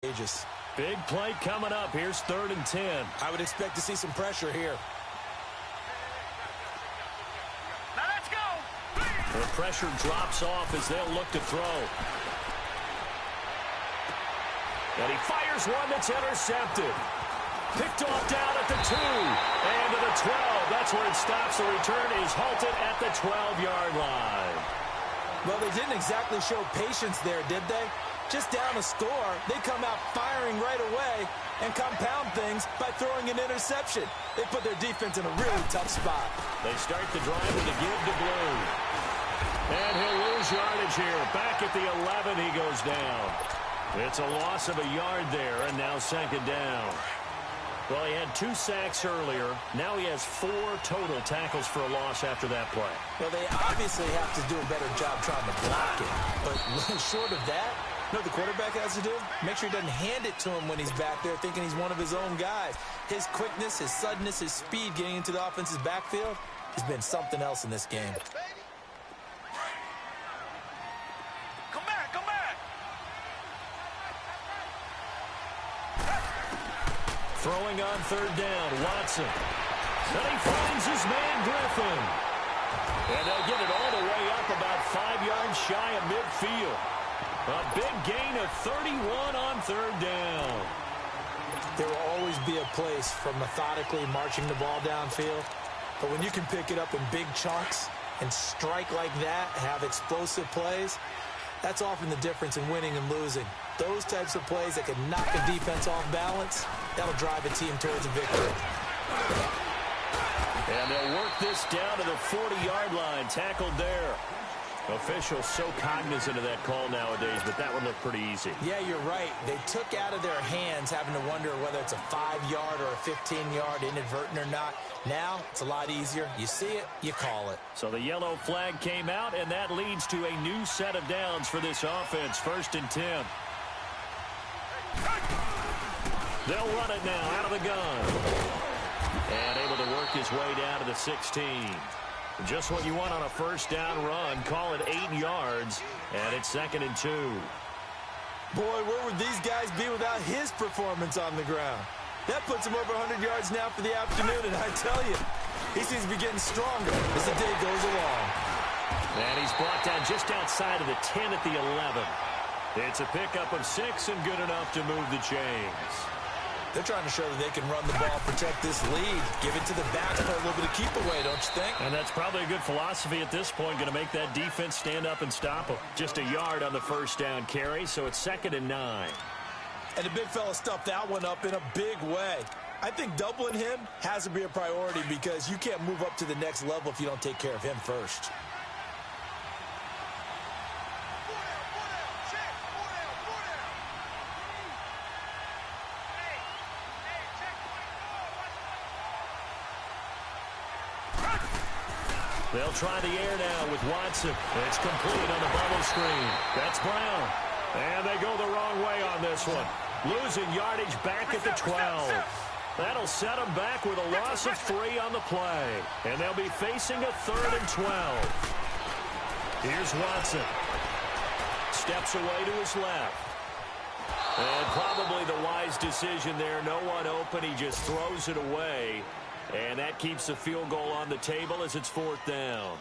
Big play coming up. Here's 3rd and 10. I would expect to see some pressure here. Now let's go. The pressure drops off as they'll look to throw. And he fires one that's intercepted. Picked off down at the 2 and to the 12. That's where it stops. The return is halted at the 12-yard line. Well, they didn't exactly show patience there, did they? Just down a score, they come out firing right away and compound things by throwing an interception. They put their defense in a really tough spot. They start the drive with a give to Blue. And he'll lose yardage here. Back at the 11, he goes down. It's a loss of a yard there, and now 2nd down. Well, he had 2 sacks earlier. Now he has 4 total tackles for a loss after that play. Well, they obviously have to do a better job trying to block it. But short of that, you know what the quarterback has to do? Make sure he doesn't hand it to him when he's back there thinking he's one of his own guys. His quickness, his suddenness, his speed getting into the offense's backfield has been something else in this game. Come back, come back. Throwing on 3rd down, Watson. And he finds his man, Griffin. And they'll get it all the way up about 5 yards shy of midfield. A big gain of 31 on 3rd down. There will always be a place for methodically marching the ball downfield. But when you can pick it up in big chunks and strike like that, have explosive plays, that's often the difference in winning and losing. Those types of plays that can knock a defense off balance, that'll drive a team towards a victory. And they'll work this down to the 40-yard line. Tackled there. Officials so cognizant of that call nowadays, but that would look pretty easy. Yeah, you're right. They took out of their hands having to wonder whether it's a 5-yard or a 15-yard inadvertent or not. Now, it's a lot easier. You see it, you call it. So the yellow flag came out, and that leads to a new set of downs for this offense. 1st and 10. They'll run it now out of the gun. And able to work his way down to the 16. Just what you want on a 1st down run. Call it 8 yards, and it's 2nd and 2. Boy, where would these guys be without his performance on the ground? That puts him over 100 yards now for the afternoon, and I tell you, he seems to be getting stronger as the day goes along. And he's brought down just outside of the 10 at the 11. It's a pickup of 6 and good enough to move the chains. They're trying to show that they can run the ball, protect this lead, give it to the backs for a little bit of keep away, don't you think? And that's probably a good philosophy at this point, going to make that defense stand up and stop them. Just a yard on the 1st down carry, so it's 2nd and 9. And the big fella stuffed that one up in a big way. I think doubling him has to be a priority because you can't move up to the next level if you don't take care of him first. They'll try the air now with Watson. It's complete on the bubble screen. That's Brown. And they go the wrong way on this one. Losing yardage back at the 12. That'll set them back with a loss of 3 on the play. And they'll be facing a 3rd and 12. Here's Watson. Steps away to his left. And probably the wise decision there. No one open. He just throws it away. And that keeps the field goal on the table as it's 4th down.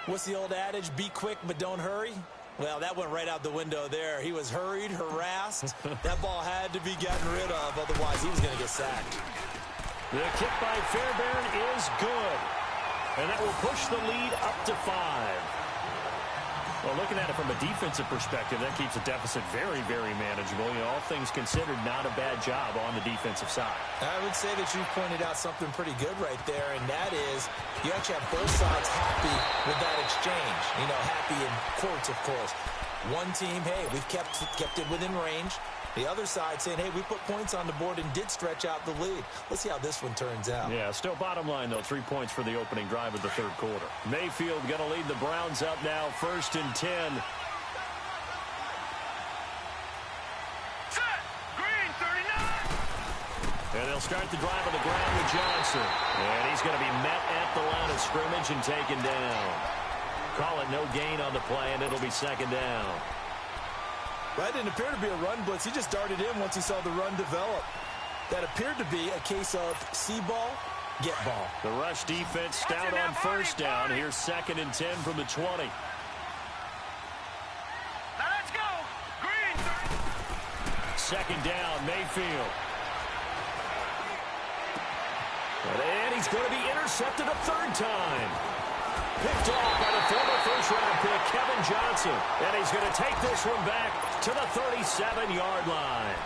What's the old adage? Be quick, but don't hurry. Well, that went right out the window there. He was hurried, harassed. That ball had to be gotten rid of. Otherwise, he was going to get sacked. The kick by Fairbairn is good. And that will push the lead up to 5. Well, looking at it from a defensive perspective, that keeps the deficit very, very manageable. You know, all things considered, not a bad job on the defensive side. I would say that you pointed out something pretty good right there, and that is you actually have both sides happy with that exchange. You know, happy in quotes, of course. One team, hey, we've kept it within range. The other side saying, hey, we put points on the board and did stretch out the lead. Let's see how this one turns out. Yeah, still bottom line, though, 3 points for the opening drive of the 3rd quarter. Mayfield going to lead the Browns up now, 1st and 10. Set. Green, 39. And they'll start the drive on the ground with Johnson. And he's going to be met at the line of scrimmage and taken down. Call it no gain on the play, and it'll be 2nd down. That didn't appear to be a run blitz. He just darted in once he saw the run develop. That appeared to be a case of see ball, get ball. The rush defense stout on first down. Here's 2nd and 10 from the 20. Now let's go. Green. 2nd down, Mayfield. And he's going to be intercepted a 3rd time. Picked off by the former first-round pick, Kevin Johnson. And he's going to take this one back to the 37-yard line.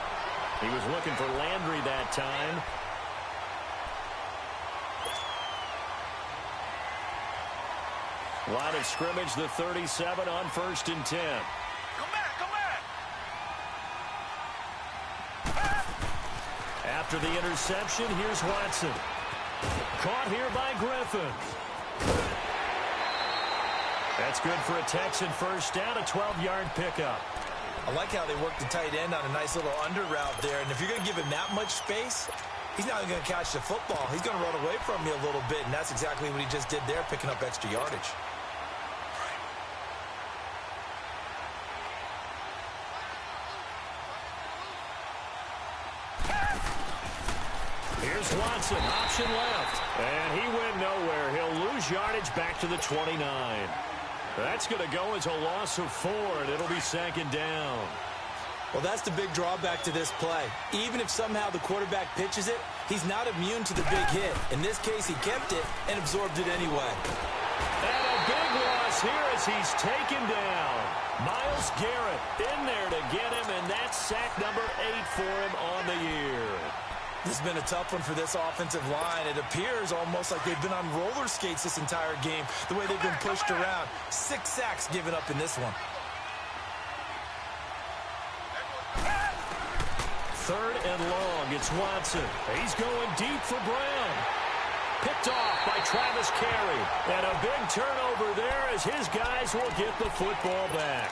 He was looking for Landry that time. Line of scrimmage, the 37 on 1st and 10. Come back, come back. After the interception, here's Watson. Caught here by Griffin. That's good for a Texan first down, a 12-yard pickup. I like how they worked the tight end on a nice little under route there. And if you're going to give him that much space, he's not going to catch the football. He's going to run away from you a little bit, and that's exactly what he just did there, picking up extra yardage. Here's Watson, option left. And he went nowhere. He'll lose yardage back to the 29. That's going to go as a loss of 4, and it'll be 2nd down. Well, that's the big drawback to this play. Even if somehow the quarterback pitches it, he's not immune to the big hit. In this case, he kept it and absorbed it anyway. And a big loss here as he's taken down. Myles Garrett in there to get him, and that's sack number 8 for him on the year. This has been a tough one for this offensive line. It appears almost like they've been on roller skates this entire game, the way they've been pushed around. 6 sacks given up in this one. 3rd and long, it's Watson. He's going deep for Brown. Picked off by Travis Carey. And a big turnover there as his guys will get the football back.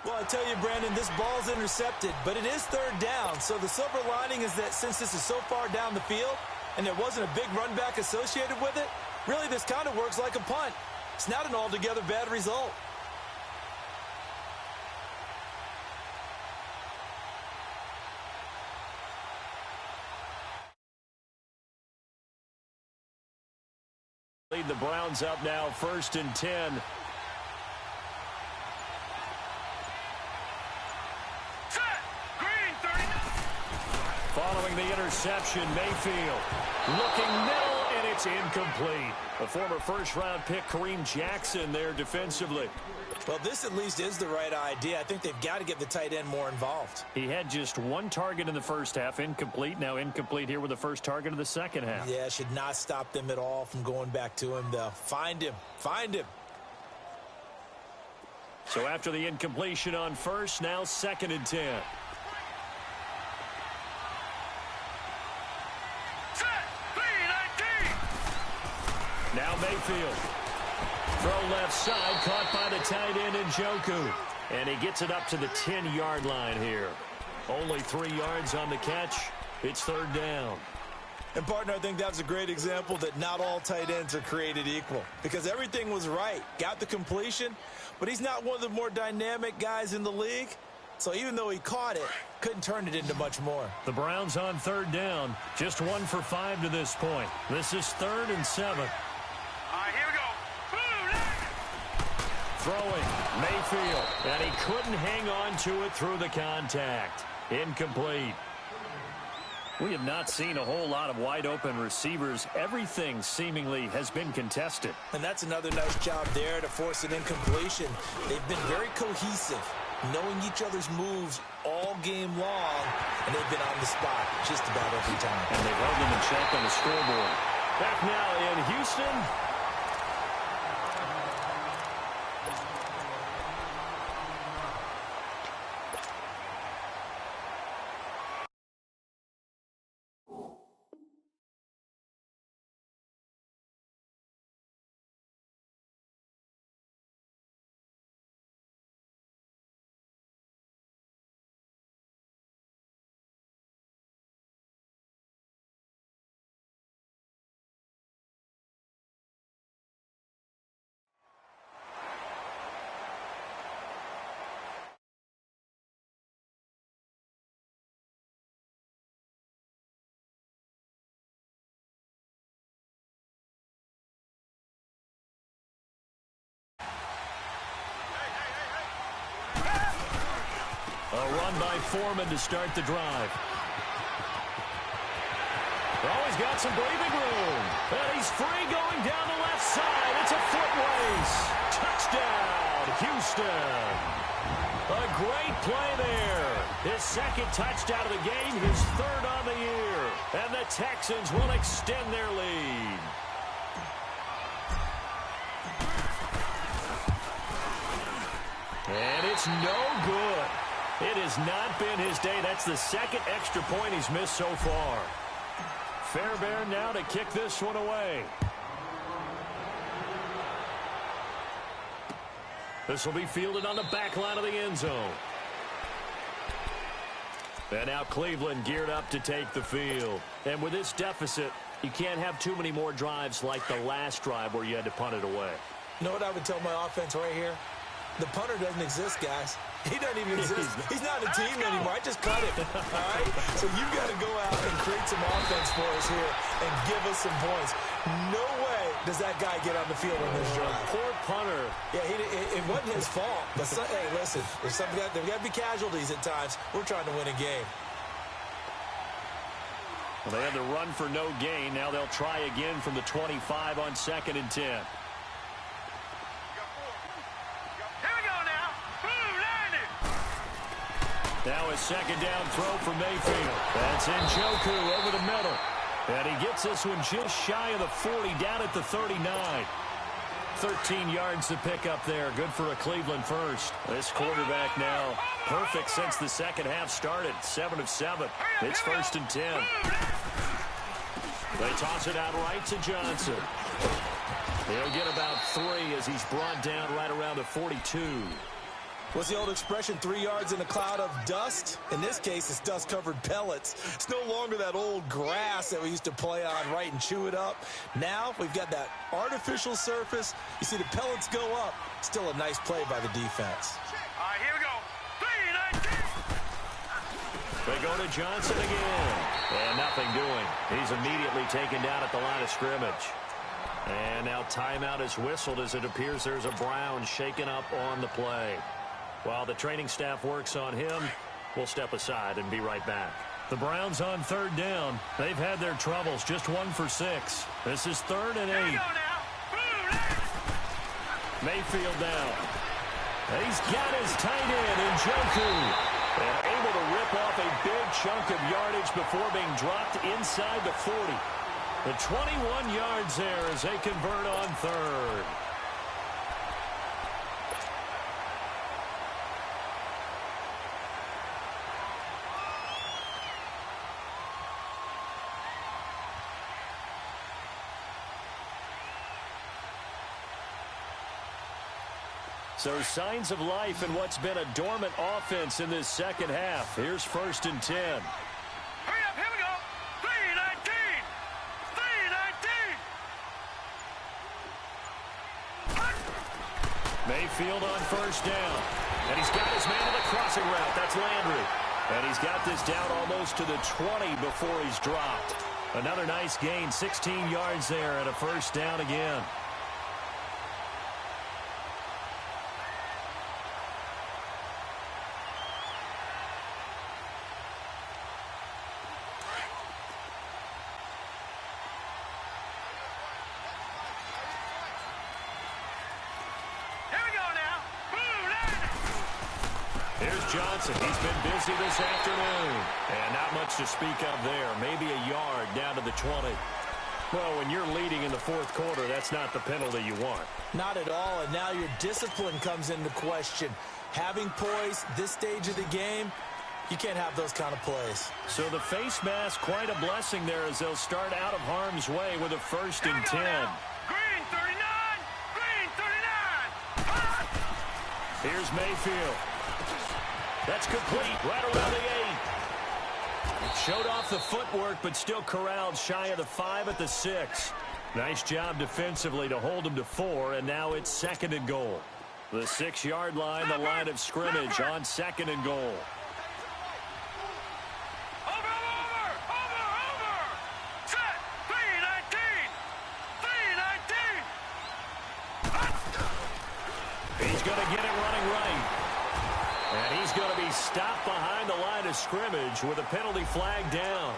Well, I tell you, Brandon, this ball's intercepted, but it is third down. So the silver lining is that since this is so far down the field and there wasn't a big run back associated with it, really this kind of works like a punt. It's not an altogether bad result. Lead the Browns up now, 1st and 10. Following the interception, Mayfield looking middle, and it's incomplete. A former first-round pick, Kareem Jackson, there defensively. Well, this at least is the right idea. I think they've got to get the tight end more involved. He had just one target in the first half, incomplete. Now incomplete here with the first target of the second half. Yeah, should not stop them at all from going back to him, though. Find him. Find him. So after the incompletion on first, now 2nd and 10. Now Mayfield. Throw left side, caught by the tight end Njoku. And he gets it up to the 10-yard line here. Only 3 yards on the catch. It's 3rd down. And, partner, I think that's a great example that not all tight ends are created equal. Because everything was right. Got the completion, but he's not one of the more dynamic guys in the league. So even though he caught it, couldn't turn it into much more. The Browns on 3rd down. Just 1 for 5 to this point. This is 3rd and 7. Here we go. Throwing, Mayfield, and he couldn't hang on to it through the contact. Incomplete. We have not seen a whole lot of wide-open receivers. Everything seemingly has been contested. And that's another nice job there to force an incompletion. They've been very cohesive, knowing each other's moves all game long, and they've been on the spot just about every time. And they've held them in check on the scoreboard. Back now in Houston. A run by Foreman to start the drive. Oh, he's got some breathing room. And he's free going down the left side. It's a foot race. Touchdown, Houston. A great play there. His 2nd touchdown of the game, his 3rd on the year. And the Texans will extend their lead. And it's no good. It has not been his day. That's the 2nd extra point he's missed so far. Fairbairn now to kick this one away. This will be fielded on the back line of the end zone. And now Cleveland geared up to take the field. And with this deficit, you can't have too many more drives like the last drive where you had to punt it away. You know what I would tell my offense right here? The punter doesn't exist, guys. He doesn't even exist. He's not a team anymore. I just cut it. All right? So you've got to go out and create some offense for us here and give us some points. No way does that guy get on the field on this drive. Poor punter. Yeah, it wasn't his fault. But hey, listen, there's got to be casualties at times. We're trying to win a game. Well, they had the run for no gain. Now they'll try again from the 25 on 2nd and 10. Now a 2nd down throw for Mayfield. That's Njoku over the middle. And he gets this one just shy of the 40, down at the 39. 13 yards to pick up there. Good for a Cleveland first. This quarterback now perfect since the 2nd half started. 7 of 7. It's 1st and 10. They toss it out right to Johnson. He'll get about 3 as he's brought down right around the 42. What's the old expression, 3 yards in a cloud of dust? In this case, it's dust-covered pellets. It's no longer that old grass that we used to play on, right, and chew it up. Now we've got that artificial surface. You see the pellets go up. Still a nice play by the defense. All right, here we go. 3-19. They go to Johnson again. And nothing doing. He's immediately taken down at the line of scrimmage. And now timeout is whistled as it appears there's a Brown shaken up on the play. While the training staff works on him, we'll step aside and be right back. The Browns on 3rd down. They've had their troubles, just 1 for 6. This is 3rd and 8. Mayfield down. He's got his tight end in Njoku. And able to rip off a big chunk of yardage before being dropped inside the 40. The 21 yards there as they convert on 3rd. So signs of life in what's been a dormant offense in this second half. Here's 1st and 10. Hurry up, here we go. 3-19. 3-19. Mayfield on 1st down. And he's got his man on the crossing route. That's Landry. And he's got this down almost to the 20 before he's dropped. Another nice gain, 16 yards there and a 1st down again. Johnson, he's been busy this afternoon. And not much to speak of there. Maybe a yard down to the 20. Well, when you're leading in the 4th quarter, that's not the penalty you want. Not at all, and now your discipline comes into question. Having poise this stage of the game, you can't have those kind of plays. So the face mask, quite a blessing there as they'll start out of harm's way with a 1st and 10. Green 39! Green 39! Here's Mayfield. That's complete right around the 8. Showed off the footwork, but still corralled shy of the 5 at the 6. Nice job defensively to hold him to 4, and now it's 2nd and goal. The 6-yard line, the line of scrimmage on 2nd and goal. Over! Set! 3-19! 3-19! He's going to get it running right. And he's going to be stopped behind the line of scrimmage with a penalty flag down.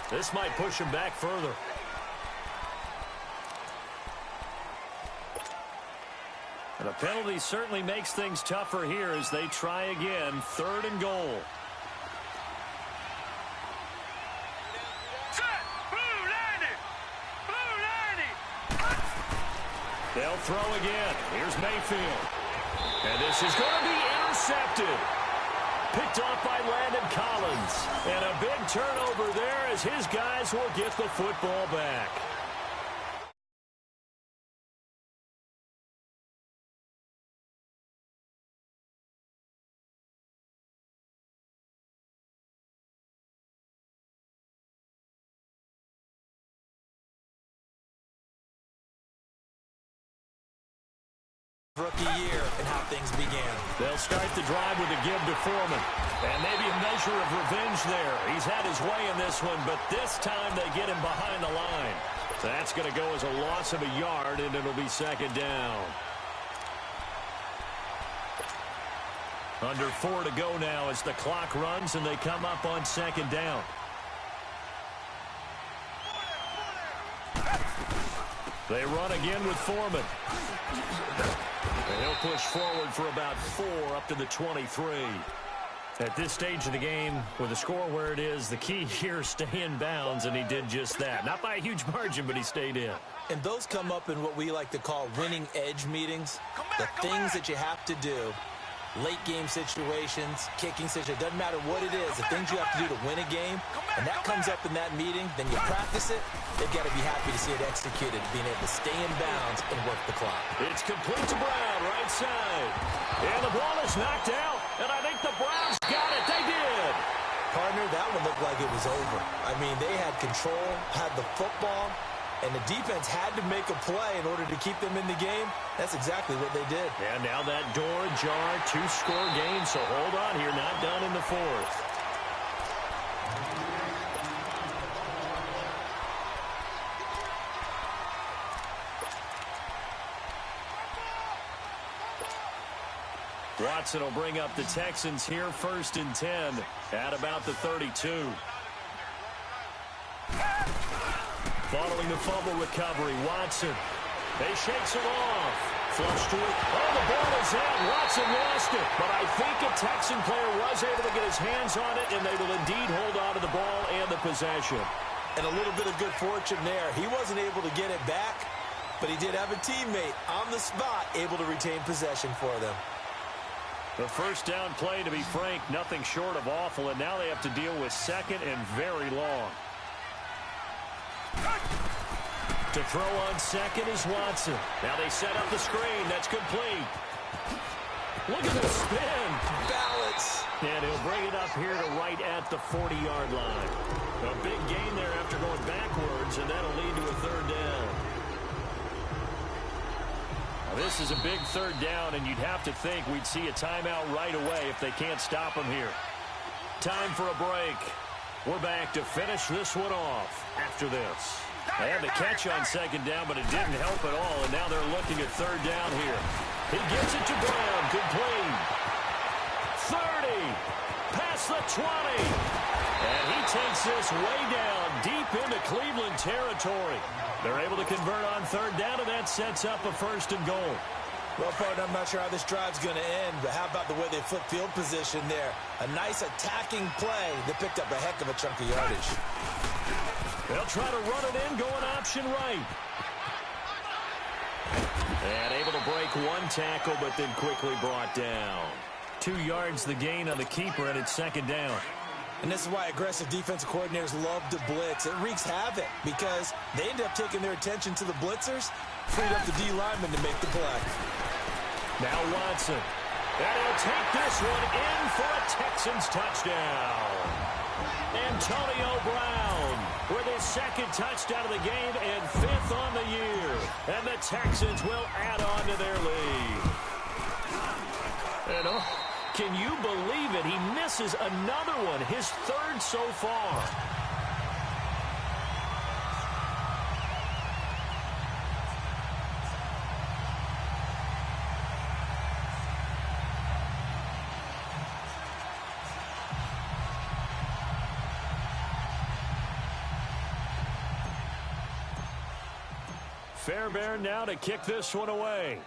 This might push him back further. And a penalty certainly makes things tougher here as they try again. 3rd and goal. Set! Blue 90! They'll throw again. Here's Mayfield. And this is going to be intercepted. Picked off by Landon Collins. And a big turnover there as his guys will get the football back. Rookie year and how things began. They'll start the drive with a give to Foreman. And maybe a measure of revenge there. He's had his way in this one, but this time they get him behind the line. That's going to go as a loss of a yard, and it'll be 2nd down. Under 4 to go now as the clock runs, and they come up on 2nd down. They run again with Foreman. And he'll push forward for about 4 up to the 23. At this stage of the game, with the score where it is, the key here is stay in bounds, and he did just that. Not by a huge margin, but he stayed in. And those come up in what we like to call winning edge meetings. The things that you have to do late game situations, kicking situations, doesn't matter what it is, the things you have to do to win a game, and that comes up in that meeting, then you practice it, they've got to be happy to see it executed, being able to stay in bounds and work the clock. It's complete to Brown, right side. And the ball is knocked out, and I think the Browns got it. They did. Partner, that one looked like it was over. I mean, they had control, had the football, and the defense had to make a play in order to keep them in the game. That's exactly what they did. And now that door ajar, 2-score game, so hold on here, not done in the fourth. Watson will bring up the Texans here, 1st and 10 at about the 32. Following the fumble recovery, Watson. They shakes him off. Flush to it. Oh, the ball is out. Watson lost it. But I think a Texan player was able to get his hands on it, and they will indeed hold on to the ball and the possession. And a little bit of good fortune there. He wasn't able to get it back, but he did have a teammate on the spot able to retain possession for them. The first down play, to be frank, nothing short of awful, and now they have to deal with 2nd and very long. To throw on 2nd is Watson. Now they set up the screen. That's complete. Look at the spin. Balance. And he'll bring it up here to right at the 40-yard line. A big gain there after going backwards, and that'll lead to a 3rd down. Now this is a big 3rd down, and you'd have to think we'd see a timeout right away if they can't stop him here. Time for a break. We're back to finish this one off after this. They had the catch on 2nd down, but it didn't help at all, and now they're looking at 3rd down here. He gets it to Brown, complete. 30, past the 20. And he takes this way down, deep into Cleveland territory. They're able to convert on 3rd down, and that sets up a 1st and goal. Well, partner, I'm not sure how this drive's going to end, but how about the way they flip field position there? A nice attacking play that picked up a heck of a chunk of yardage. They'll try to run it in, going option right. And able to break one tackle, but then quickly brought down. 2 yards the gain on the keeper, and it's 2nd down. And this is why aggressive defensive coordinators love to blitz. It wreaks havoc because they end up taking their attention to the blitzers, freed up the D lineman to make the play. Now Watson. And he'll take this one in for a Texans touchdown. Antonio Brown with his 2nd touchdown of the game and 5th on the year. And the Texans will add on to their lead. And can you believe it? He misses another one, his 3rd so far. Fairbairn now to kick this one away.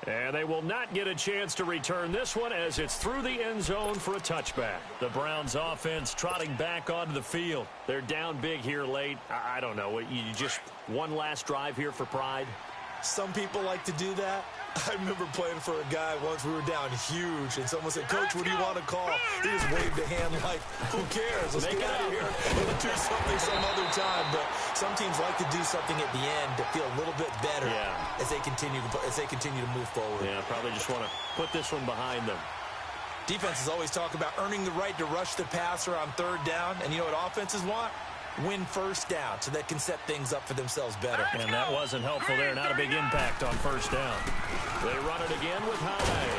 And they will not get a chance to return this one as it's through the end zone for a touchback. The Browns offense trotting back onto the field. They're down big here late. I don't know. You just one last drive here for pride? Some people like to do that. I remember playing for a guy once. We were down huge, and someone said, "Coach, what do you want to call?" He just waved a hand like, "Who cares? Let's get out of here and do something some other time." But some teams like to do something at the end to feel a little bit better as they continue to move forward. Yeah, probably just want to put this one behind them. Defenses always talk about earning the right to rush the passer on 3rd down, and you know what offenses want? Win 1st down so they can set things up for themselves better. And that wasn't helpful there. Not a big impact on 1st down. They run it again with Hyde.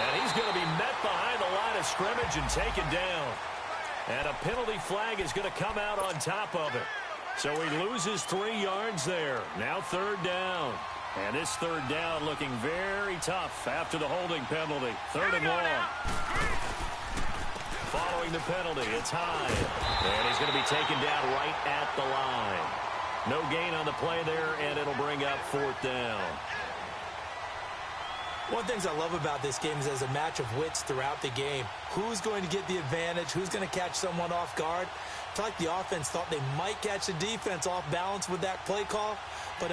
And he's going to be met behind the line of scrimmage and taken down. And a penalty flag is going to come out on top of it. So he loses 3 yards there. Now 3rd down. And this 3rd down looking very tough after the holding penalty. 3rd and long. Following the penalty, it's Hyde. And he's going to be taken down right at the line. No gain on the play there, and it'll bring up 4th down. One of the things I love about this game is there's a match of wits throughout the game. Who's going to get the advantage? Who's going to catch someone off guard? I feel like the offense thought they might catch the defense off balance with that play call, but